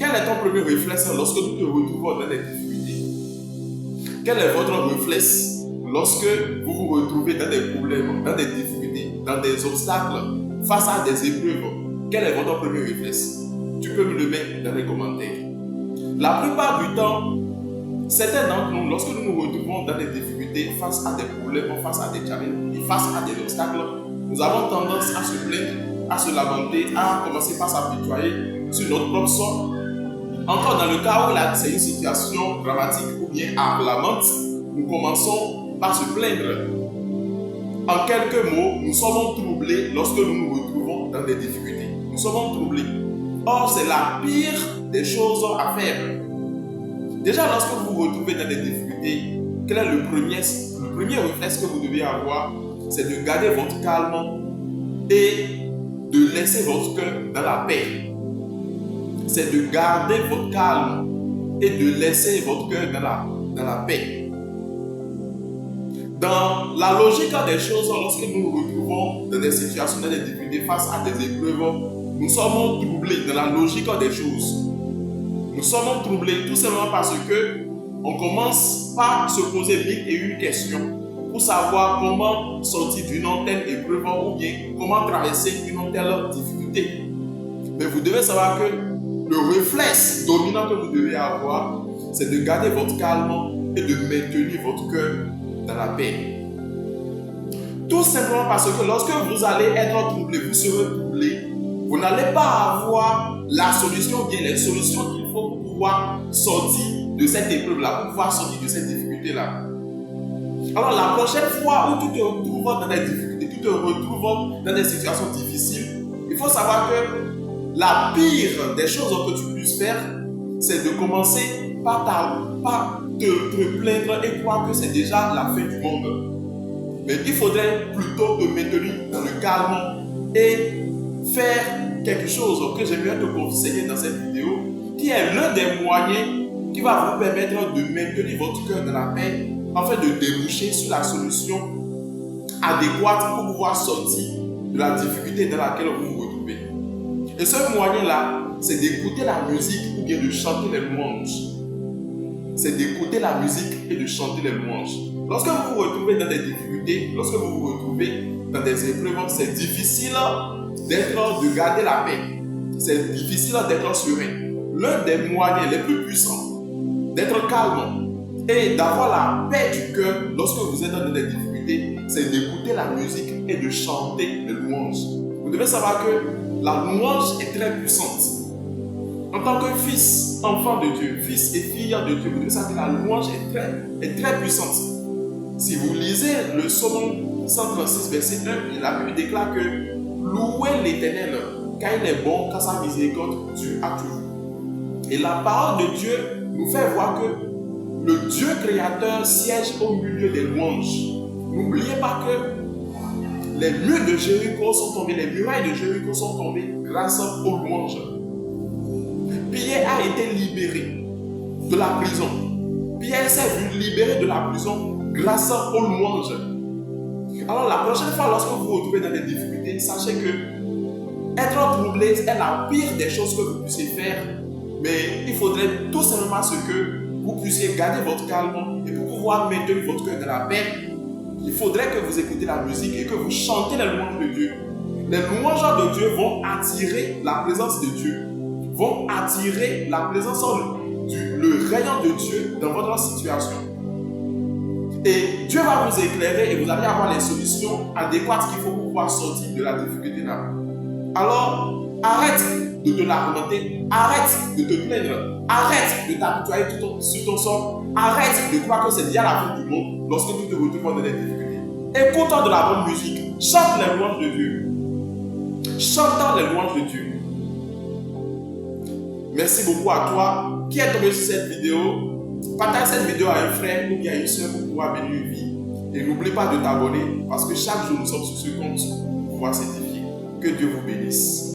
Quel est ton premier réflexe lorsque tu te retrouves dans des difficultés? Quel est votre réflexe lorsque vous vous retrouvez dans des problèmes, dans des difficultés, dans des obstacles, face à des épreuves? Quel est votre premier réflexe? Tu peux me le mettre dans les commentaires. La plupart du temps, certains d'entre nous, lorsque nous nous retrouvons dans des difficultés, face à des problèmes, face à des challenges et face à des obstacles, nous avons tendance à se plaindre, à se lamenter, à commencer par s'apitoyer sur notre propre sort. Encore dans le cas où c'est une situation dramatique ou bien acclamante, nous commençons par se plaindre. En quelques mots, nous sommes troublés lorsque nous nous retrouvons dans des difficultés. Nous sommes troublés. Or, c'est la pire des choses à faire. Déjà, lorsque vous vous retrouvez dans des difficultés, quel est le premier réflexe que vous devez avoir? C'est de garder votre calme et de laisser votre cœur dans la paix. C'est de garder votre calme et de laisser votre cœur dans la paix. Dans la logique des choses, lorsque nous nous retrouvons dans des situations, dans des difficultés, face à des épreuves, nous sommes troublés dans la logique des choses. Nous sommes troublés tout simplement parce que on commence par se poser mille et une questions pour savoir comment sortir d'une telle épreuve ou bien comment traverser une telle difficulté. Mais vous devez savoir que le réflexe dominant que vous devez avoir, c'est de garder votre calme et de maintenir votre cœur dans la paix. Tout simplement parce que lorsque vous allez être troublé, vous serez troublé, vous n'allez pas avoir la solution, bien les solutions qu'il faut pour pouvoir sortir de cette épreuve-là, pour pouvoir sortir de cette difficulté-là. Alors la prochaine fois où tu te retrouves dans des difficultés, tu te retrouves dans des situations difficiles, il faut savoir que la pire des choses que tu puisses faire, c'est de commencer par te plaindre et croire que c'est déjà la fin du monde. Mais il faudrait plutôt te maintenir dans le calme et faire quelque chose que j'aimerais te conseiller dans cette vidéo, qui est l'un des moyens qui va vous permettre de maintenir votre cœur dans la paix, afin de déboucher sur la solution adéquate pour pouvoir sortir de la difficulté dans laquelle vous vous retrouvez. Et ce moyen-là, c'est d'écouter la musique ou bien de chanter les louanges. C'est d'écouter la musique et de chanter les louanges. Lorsque vous vous retrouvez dans des difficultés, lorsque vous vous retrouvez dans des épreuves, c'est difficile de garder la paix. C'est difficile d'être serein. L'un des moyens les plus puissants d'être calme et d'avoir la paix du cœur lorsque vous êtes dans des difficultés, c'est d'écouter la musique et de chanter les louanges. Vous devez savoir que la louange est très puissante. En tant que fils, enfant de Dieu, fils et fille de Dieu, vous devez savoir que la louange est très puissante. Si vous lisez le psaume 136, verset 1, la Bible déclare que louez l'Éternel, car il est bon, car sa miséricorde dure à toujours. Et la parole de Dieu nous fait voir que le Dieu créateur siège au milieu des louanges. N'oubliez pas que les murs de Jéricho sont tombés, les murailles de Jéricho sont tombées grâce aux louanges. Pierre a été libéré de la prison. Pierre s'est vu libéré de la prison grâce aux louanges. Alors la prochaine fois, lorsque vous vous retrouvez dans des difficultés, sachez que être troublé est la pire des choses que vous puissiez faire. Mais il faudrait tout simplement que vous puissiez garder votre calme et pour pouvoir maintenir votre cœur dans la paix, il faudrait que vous écoutez la musique et que vous chantez les louanges de Dieu. Les louanges de Dieu vont attirer la présence de Dieu, vont attirer la présence, le rayon de Dieu dans votre situation. Et Dieu va vous éclairer et vous allez avoir les solutions adéquates qu'il faut pour pouvoir sortir de la difficulté là. Alors, arrête de te lamenter, arrête de te plaindre, arrête de t'apitoyer sur ton sort, arrête de croire que c'est déjà la fin du monde lorsque tu te retrouves dans des difficultés. Écoute de la bonne musique, chante les louanges de Dieu. Chante les louanges de Dieu. Merci beaucoup à toi qui est tombé sur cette vidéo. Partage cette vidéo à un frère ou bien à une soeur pour pouvoir bénir une vie. Et n'oublie pas de t'abonner parce que chaque jour nous sommes sur ce compte pour pouvoir s'édifier. Que Dieu vous bénisse.